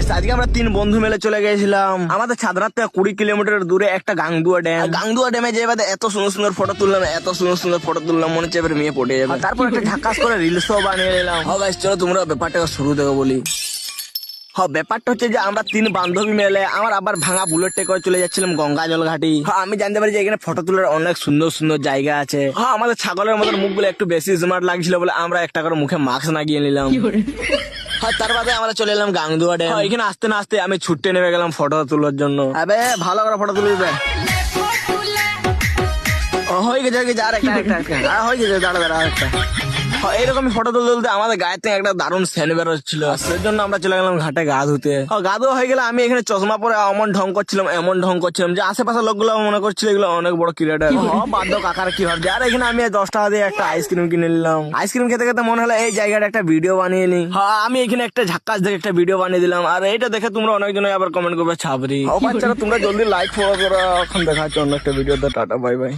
আজকে আমরা 3 বন্ধু মিলে চলে গেছিলাম আমাদের ছাদনার থেকে 20 কিলোমিটার দূরে একটা গাংদুয়া ড্যাম। গাংদুয়া ড্যামে যে এত সুন্দর সুন্দর ফটো তুললাম, এত সুন্দর সুন্দর ফটো তুললাম, মনে হচ্ছে এবার মেয়ে পড়ে যাবে। তারপর একটা ঝাকাস করে রিলসও বানিয়ে নিলাম। গাইস চলো তোমরা ব্যাপারটা শুরু থেকে বলি। ব্যাপারটা হচ্ছে যে আমরা 3 বান্ধবী মিলে আমার আবার ভাঙা বুলেটে করে চলে যাচ্ছিলাম গঙ্গা জল ঘাটি। আমি জানতে পারি যে এখানে ফটো তোলার অনেক সুন্দর সুন্দর জায়গা আছে। আমাদের ছাগলের মতো মুখগুলো একটু বেশি স্মার্ট লাগছিল বলে আমরা একটা করে মুখে মাস্ক লাগিয়ে নিলাম। তার বাদে আমরা চলে এলাম গাংদুয়া ড্যাম। এখানে আসতে না আসতে আমি ছুটতে নেমে গেলাম ফটো তোলার জন্য। আবে ভালো করে ফটো তুলবে। হয়ে গেছে আর একটা হয়ে গেছে, দাঁড়া একটা। এরকম ফটো তুলতে তুলতে আমাদের গায়ে থেকে একটা দারুণ সেন্ট বেরোচ্ছিল, সেজন্য আমরা চলে গেলাম ঘাটে গা ধুতে। গা ধোয়া হয়ে গেলে আমি এখানে চশমা পরে এমন ঢং করছিলাম যে আশেপাশের লোকগুলো মনে করছিল এগুলো অনেক বড় ক্রিয়েটার। বাধ্য কাকার কি ভাবছে। আর এখানে আমি 10 টাকা দিয়ে একটা আইসক্রিম কিনে নিলাম। আইসক্রিম খেতে খেতে মনে হলো এই জায়গাটা একটা ভিডিও বানিয়ে নি। আমি এখানে একটা ঝাক্কাস দেখে একটা ভিডিও বানিয়ে দিলাম। আর এটা দেখে তোমরা অনেকজন আবার কমেন্ট করবে ছাবরি। বাচ্চারা তোমরা জলদি লাইক ফলো করো। এখন দেখা হচ্ছে অন্য একটা ভিডিওতে। Tata bye bye.